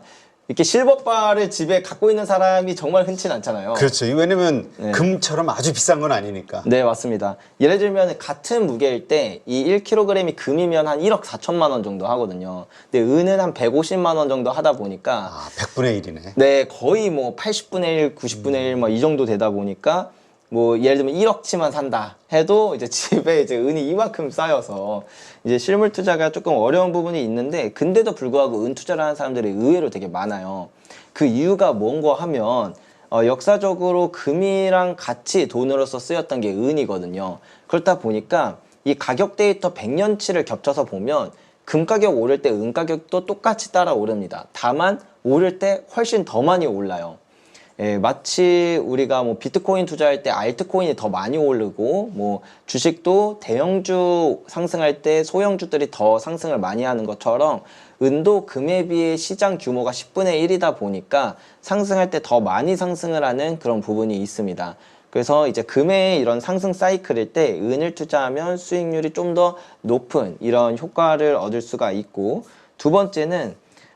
이렇게 실버바를 집에 갖고 있는 사람이 정말 흔치는 않잖아요. 그렇죠. 왜냐면 네. 금처럼 아주 비싼 건 아니니까. 네, 맞습니다. 예를 들면 같은 무게일 때 이 1kg이 금이면 한 1억 4천만 원 정도 하거든요. 근데 은은 한 150만 원 정도 하다 보니까 아, 100분의 1이네. 네, 거의 뭐 80분의 1, 90분의 1 뭐 이 정도 되다 보니까 뭐 예를 들면 1억치만 산다 해도 이제 집에 이제 은이 이만큼 쌓여서 이제 실물 투자가 조금 어려운 부분이 있는데 근데도 불구하고 은 투자를 하는 사람들이 의외로 되게 많아요. 그 이유가 뭔가 하면 역사적으로 금이랑 같이 돈으로서 쓰였던 게 은이거든요. 그렇다 보니까 이 가격 데이터 100년치를 겹쳐서 보면 금 가격 오를 때 은 가격도 똑같이 따라 오릅니다. 다만 오를 때 훨씬 더 많이 올라요. 예, 마치 우리가 뭐 비트코인 투자할 때 알트코인이 더 많이 오르고 뭐 주식도 대형주 상승할 때 소형주들이 더 상승을 많이 하는 것처럼 은도 금에 비해 시장 규모가 10분의 1이다 보니까 상승할 때 더 많이 상승을 하는 그런 부분이 있습니다. 그래서 이제 금의 이런 상승 사이클일 때 은을 투자하면 수익률이 좀 더 높은 이런 효과를 얻을 수가 있고 두 번째는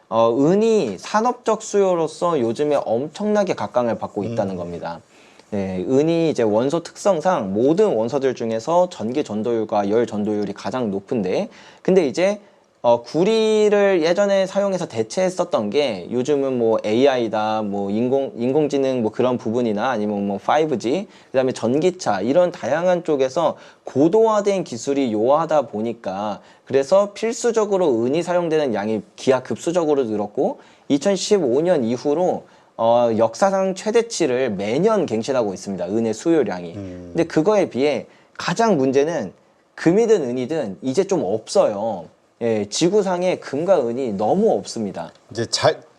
은이 산업적 수요로서 요즘에 엄청나게 각광을 받고 있다는 겁니다. 네, 은이 이제 원소 특성상 모든 원소들 중에서 전기 전도율과 열 전도율이 가장 높은데, 근데 이제 구리를 예전에 사용해서 대체했었던 게 요즘은 뭐 AI다, 뭐 인공지능 뭐 그런 부분이나 아니면 뭐 5G, 그다음에 전기차 이런 다양한 쪽에서 고도화된 기술이 요하다 보니까 그래서 필수적으로 은이 사용되는 양이 기하급수적으로 늘었고 2015년 이후로 역사상 최대치를 매년 갱신하고 있습니다. 은의 수요량이. 근데 그거에 비해 가장 문제는 금이든 은이든 이제 좀 없어요. 예, 지구상에 금과 은이 너무 없습니다. 이제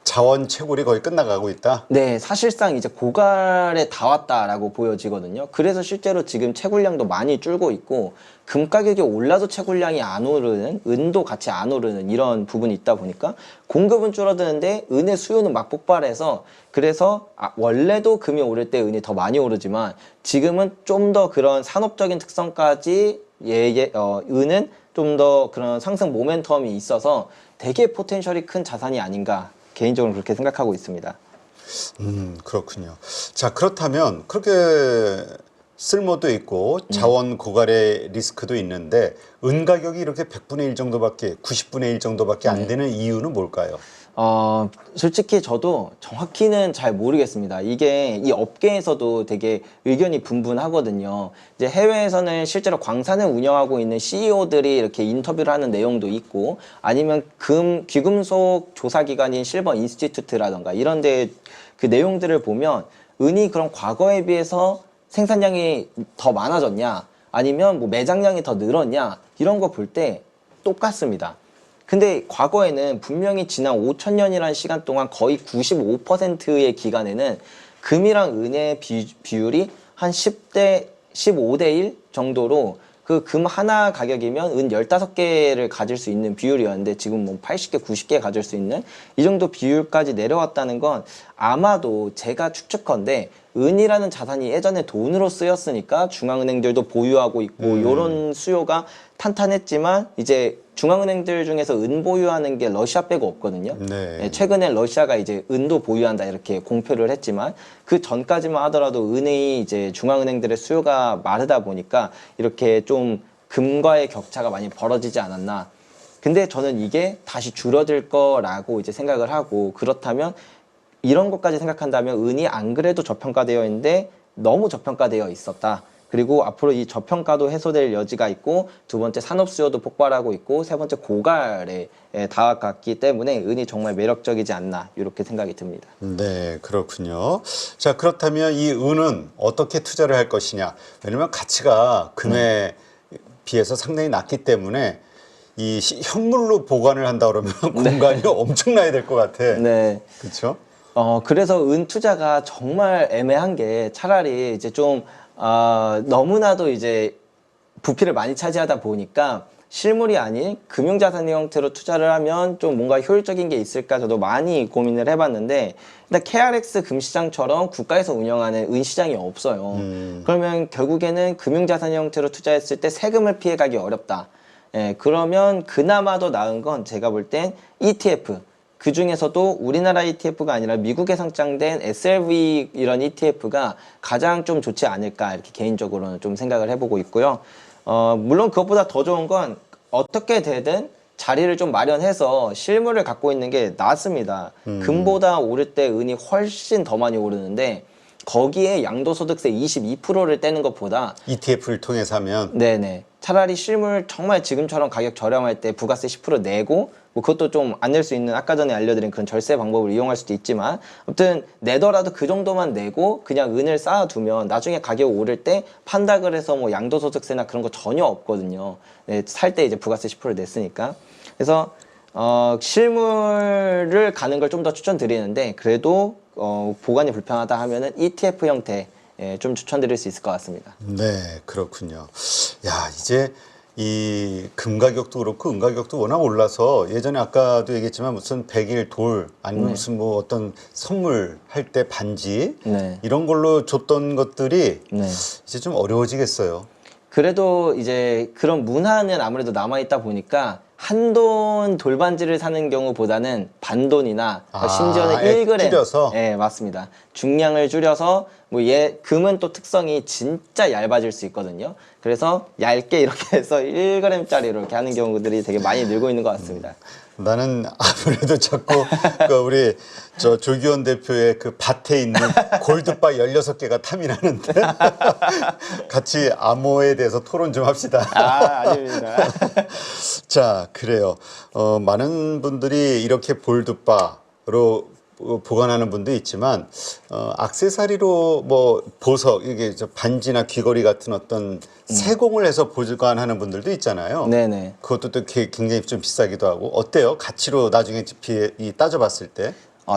자원 채굴이 거의 끝나가고 있다. 네, 사실상 이제 고갈에 다 왔다라고 보여지거든요. 그래서 실제로 지금 채굴량도 많이 줄고 있고 금 가격이 올라도 채굴량이 안 오르는, 은도 같이 안 오르는 이런 부분이 있다 보니까 공급은 줄어드는데 은의 수요는 막 폭발해서 그래서 원래도 금이 오를 때 은이 더 많이 오르지만 지금은 좀 더 그런 산업적인 특성까지 은은 좀 더 그런 상승 모멘텀이 있어서 되게 포텐셜이 큰 자산이 아닌가 개인적으로 그렇게 생각하고 있습니다. 그렇군요. 자, 그렇다면 그렇게 쓸모도 있고 자원 고갈의 리스크도 있는데 은 가격이 이렇게 100분의 1 정도밖에 90분의 1 정도밖에 안 되는 이유는 뭘까요? 솔직히 저도 정확히는 잘 모르겠습니다. 이게 이 업계에서도 되게 의견이 분분하거든요. 이제 해외에서는 실제로 광산을 운영하고 있는 CEO들이 이렇게 인터뷰를 하는 내용도 있고 아니면 귀금속 조사기관인 실버 인스티튜트라던가 이런 데 그 내용들을 보면 은이 그런 과거에 비해서 생산량이 더 많아졌냐 아니면 뭐 매장량이 더 늘었냐 이런 거 볼 때 똑같습니다. 근데 과거에는 분명히 지난 5천년이라는 시간 동안 거의 95%의 기간에는 금이랑 은의 비율이 한 10대, 15대 1 정도로 그 금 하나 가격이면 은 15개를 가질 수 있는 비율이었는데 지금 뭐 80개, 90개 가질 수 있는 이 정도 비율까지 내려왔다는 건 아마도 제가 추측컨대 은이라는 자산이 예전에 돈으로 쓰였으니까 중앙은행들도 보유하고 있고 요런 수요가 탄탄했지만 이제 중앙은행들 중에서 은 보유하는 게 러시아 빼고 없거든요. 네. 최근에 러시아가 이제 은도 보유한다 이렇게 공표를 했지만 그 전까지만 하더라도 은의 이제 중앙은행들의 수요가 마르다 보니까 이렇게 좀 금과의 격차가 많이 벌어지지 않았나. 근데 저는 이게 다시 줄어들 거라고 이제 생각을 하고 그렇다면 이런 것까지 생각한다면 은이 안 그래도 저평가되어 있는데 너무 저평가되어 있었다. 그리고 앞으로 이 저평가도 해소될 여지가 있고 두 번째 산업 수요도 폭발하고 있고 세 번째 고갈에 다가갔기 때문에 은이 정말 매력적이지 않나 이렇게 생각이 듭니다. 네, 그렇군요. 자, 그렇다면 이 은은 어떻게 투자를 할 것이냐? 왜냐면 가치가 금에 비해서 상당히 낮기 때문에 이 현물로 보관을 한다 그러면 공간이 엄청나야 될 것 같아. 네. 그렇죠? 그래서 은 투자가 정말 애매한 게 차라리 이제 좀 너무나도 이제 부피를 많이 차지하다 보니까 실물이 아닌 금융자산의 형태로 투자를 하면 좀 뭔가 효율적인 게 있을까 저도 많이 고민을 해봤는데 일단 KRX 금시장처럼 국가에서 운영하는 은시장이 없어요. 그러면 결국에는 금융자산의 형태로 투자했을 때 세금을 피해가기 어렵다. 예, 그러면 그나마 더 나은 건 제가 볼 땐 ETF. 그 중에서도 우리나라 ETF가 아니라 미국에 상장된 SLV 이런 ETF가 가장 좀 좋지 않을까 이렇게 개인적으로는 좀 생각을 해보고 있고요. 물론 그것보다 더 좋은 건 어떻게 되든 자리를 좀 마련해서 실물을 갖고 있는 게 낫습니다. 금보다 오를 때 은이 훨씬 더 많이 오르는데 거기에 양도소득세 22%를 떼는 것보다 ETF를 통해서 하면 네네. 차라리 실물 정말 지금처럼 가격 저렴할 때 부가세 10% 내고 뭐 그것도 좀 안 낼 수 있는 아까 전에 알려드린 그런 절세 방법을 이용할 수도 있지만 아무튼 내더라도 그 정도만 내고 그냥 은을 쌓아두면 나중에 가격 오를 때 판다 그래서 뭐 양도소득세나 그런 거 전혀 없거든요. 네, 살 때 이제 부가세 10% 냈으니까. 그래서 실물을 가는 걸 좀 더 추천드리는데 그래도 보관이 불편하다 하면은 ETF 형태 좀 추천드릴 수 있을 것 같습니다. 네, 그렇군요. 야, 이제 이 금 가격도 그렇고 은 가격도 워낙 올라서 예전에 아까도 얘기했지만 무슨 백일 돌 아니면 무슨 뭐 어떤 선물 할 때 반지 네. 이런 걸로 줬던 것들이 네. 이제 좀 어려워지겠어요. 그래도 이제 그런 문화는 아무래도 남아있다 보니까 한돈 돌반지를 사는 경우보다는 반돈이나 심지어는 1g 줄여서? 네, 맞습니다. 중량을 줄여서 뭐 금은 또 특성이 진짜 얇아질 수 있거든요. 그래서 얇게 이렇게 해서 1g짜리로 이렇게 하는 경우들이 되게 많이 늘고 있는 것 같습니다. 나는 아무래도 자꾸 그 우리 저 조기원 대표의 그 밭에 있는 골드바 16개가 탐이 나는데 같이 암호에 대해서 토론 좀 합시다. 아닙니다. 자, 그래요. 많은 분들이 이렇게 골드바로 보관하는 분도 있지만 액세서리로 뭐 보석 이게 저 반지나 귀걸이 같은 어떤 세공을 해서 보관하는 분들도 있잖아요. 네네. 그것도 또 굉장히 좀 비싸기도 하고 어때요? 가치로 나중에 따져봤을 때?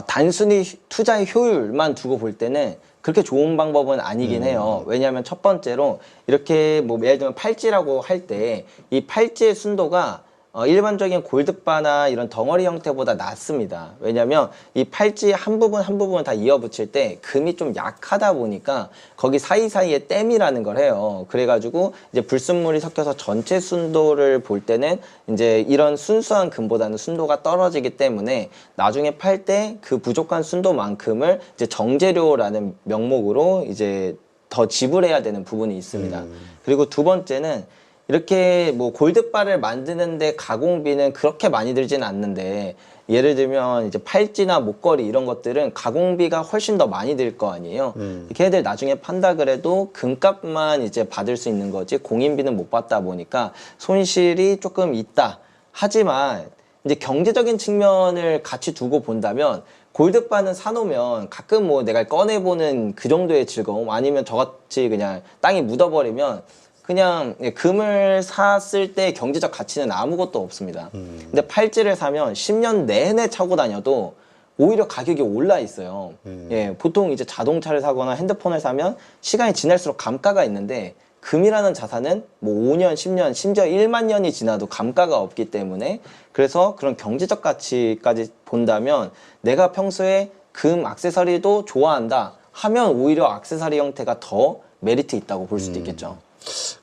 단순히 투자의 효율만 두고 볼 때는 그렇게 좋은 방법은 아니긴 해요. 왜냐하면 첫 번째로 이렇게 뭐 예를 들면 팔찌라고 할 때 이 팔찌의 순도가 일반적인 골드바나 이런 덩어리 형태보다 낮습니다. 왜냐하면 이 팔찌 한 부분 한 부분을 다 이어붙일 때 금이 좀 약하다 보니까 거기 사이사이에 댐이라는 걸 해요. 그래가지고 이제 불순물이 섞여서 전체 순도를 볼 때는 이제 이런 순수한 금보다는 순도가 떨어지기 때문에 나중에 팔 때 그 부족한 순도만큼을 이제 정제료라는 명목으로 이제 더 지불해야 되는 부분이 있습니다. 그리고 두 번째는 이렇게 뭐 골드바를 만드는데 가공비는 그렇게 많이 들지는 않는데 예를 들면 이제 팔찌나 목걸이 이런 것들은 가공비가 훨씬 더 많이 들 거 아니에요. 걔들 나중에 판다 그래도 금값만 이제 받을 수 있는 거지 공인비는 못 받다 보니까 손실이 조금 있다. 하지만 이제 경제적인 측면을 같이 두고 본다면 골드바는 사놓으면 가끔 뭐 내가 꺼내보는 그 정도의 즐거움 아니면 저같이 그냥 땅에 묻어버리면 그냥 금을 샀을 때 경제적 가치는 아무것도 없습니다. 근데 팔찌를 사면 10년 내내 차고 다녀도 오히려 가격이 올라 있어요. 예, 보통 이제 자동차를 사거나 핸드폰을 사면 시간이 지날수록 감가가 있는데 금이라는 자산은 뭐 5년, 10년, 심지어 1만 년이 지나도 감가가 없기 때문에 그래서 그런 경제적 가치까지 본다면 내가 평소에 금 액세서리도 좋아한다 하면 오히려 액세서리 형태가 더 메리트 있다고 볼 수도 있겠죠.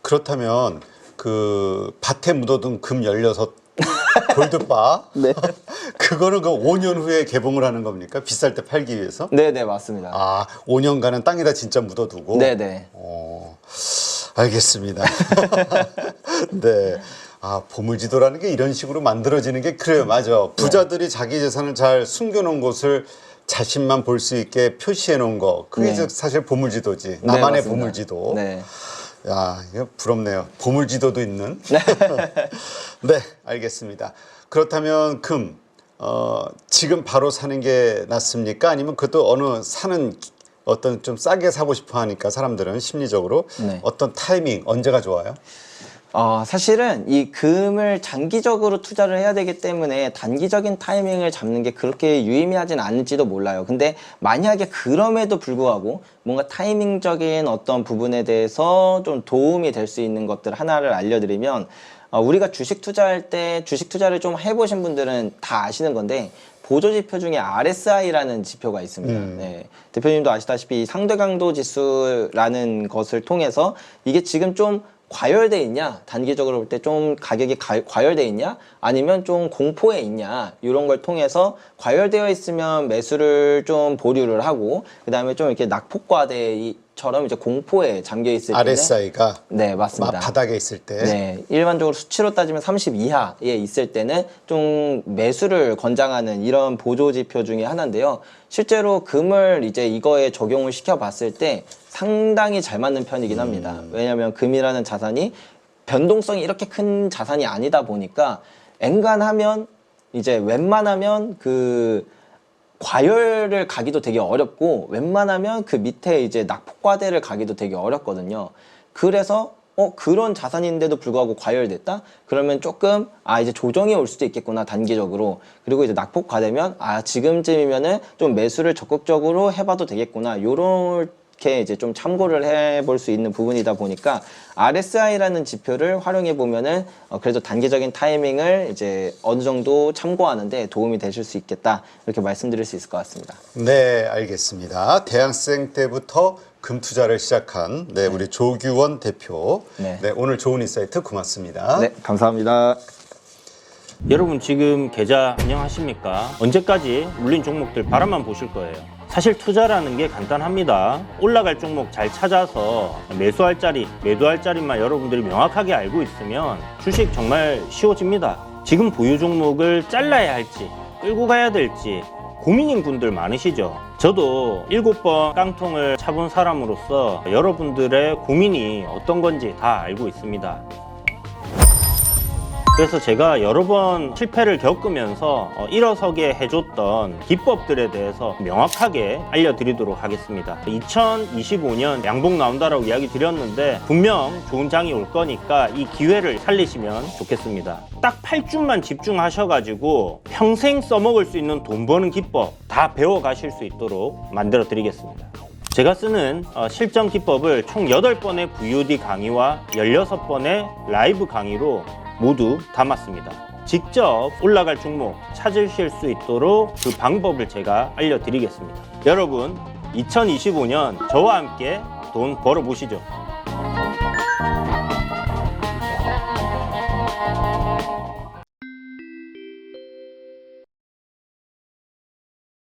그렇다면 그 밭에 묻어둔 금 16 골드바 네. 그거는 그 5년 후에 개봉을 하는 겁니까? 비쌀 때 팔기 위해서? 네네 맞습니다. 아, 5년간은 땅에다 진짜 묻어두고? 네네. 알겠습니다. 네. 아, 보물지도라는 게 이런 식으로 만들어지는 게 그래요. 맞아. 부자들이 자기 재산을 잘 숨겨놓은 곳을 자신만 볼 수 있게 표시해 놓은 거. 그게 네. 사실 보물지도지. 네, 나만의 맞습니다. 보물지도. 네. 야, 이거 부럽네요. 보물지도도 있는. 네, 알겠습니다. 그렇다면 금, 지금 바로 사는 게 낫습니까? 아니면 그것도 어느 사는 어떤 좀 싸게 사고 싶어 하니까 사람들은 심리적으로 네. 어떤 타이밍, 언제가 좋아요? 사실은 이 금을 장기적으로 투자를 해야 되기 때문에 단기적인 타이밍을 잡는 게 그렇게 유의미하진 않을지도 몰라요. 근데 만약에 그럼에도 불구하고 뭔가 타이밍적인 어떤 부분에 대해서 좀 도움이 될 수 있는 것들 하나를 알려드리면 우리가 주식 투자할 때 주식 투자를 좀 해보신 분들은 다 아시는 건데 보조지표 중에 RSI라는 지표가 있습니다. 네. 대표님도 아시다시피 상대 강도 지수라는 것을 통해서 이게 지금 좀 과열돼 있냐, 단기적으로 볼 때 좀 가격이 과열돼 있냐, 아니면 좀 공포에 있냐, 이런 걸 통해서 과열되어 있으면 매수를 좀 보류를 하고, 그 다음에 좀 이렇게 낙폭과대처럼 이제 공포에 잠겨 있을 때는 RSI가 네, 맞습니다. 바닥에 있을 때 네, 일반적으로 수치로 따지면 30 이하에 있을 때는 좀 매수를 권장하는 이런 보조 지표 중에 하나인데요. 실제로 금을 이제 이거에 적용을 시켜봤을 때 상당히 잘 맞는 편이긴 합니다. 왜냐하면 금이라는 자산이 변동성이 이렇게 큰 자산이 아니다 보니까 엔간하면 이제 웬만하면 그 과열을 가기도 되게 어렵고 웬만하면 그 밑에 이제 낙폭과대를 가기도 되게 어렵거든요. 그래서 그런 자산인데도 불구하고 과열됐다? 그러면 조금 이제 조정이 올 수도 있겠구나, 단기적으로. 그리고 이제 낙폭과대면 지금쯤이면은 좀 매수를 적극적으로 해봐도 되겠구나, 요렇게 이제 좀 참고를 해볼 수 있는 부분이다 보니까 RSI라는 지표를 활용해 보면은 그래도 단기적인 타이밍을 이제 어느 정도 참고하는데 도움이 되실 수 있겠다, 이렇게 말씀드릴 수 있을 것 같습니다. 네, 알겠습니다. 대학생 때부터 금 투자를 시작한 우리 조규원 대표. 네. 오늘 좋은 인사이트 고맙습니다. 네, 감사합니다. 여러분 지금 계좌 운영하십니까? 언제까지 물린 종목들 바라만 보실 거예요? 사실 투자라는 게 간단합니다. 올라갈 종목 잘 찾아서 매수할 자리, 매도할 자리만 여러분들이 명확하게 알고 있으면 주식 정말 쉬워집니다. 지금 보유 종목을 잘라야 할지 끌고 가야 될지 고민인 분들 많으시죠? 저도 7번 깡통을 차본 사람으로서 여러분들의 고민이 어떤 건지 다 알고 있습니다. 그래서 제가 여러 번 실패를 겪으면서 일어서게 해줬던 기법들에 대해서 명확하게 알려드리도록 하겠습니다. 2025년 양봉 나온다라고 이야기 드렸는데 분명 좋은 장이 올 거니까 이 기회를 살리시면 좋겠습니다. 딱 8주만 집중하셔가지고 평생 써먹을 수 있는 돈 버는 기법 다 배워가실 수 있도록 만들어 드리겠습니다. 제가 쓰는 실전 기법을 총 8번의 VOD 강의와 16번의 라이브 강의로 모두 담았습니다. 직접 올라갈 종목 찾으실 수 있도록 그 방법을 제가 알려드리겠습니다. 여러분 2025년 저와 함께 돈 벌어보시죠.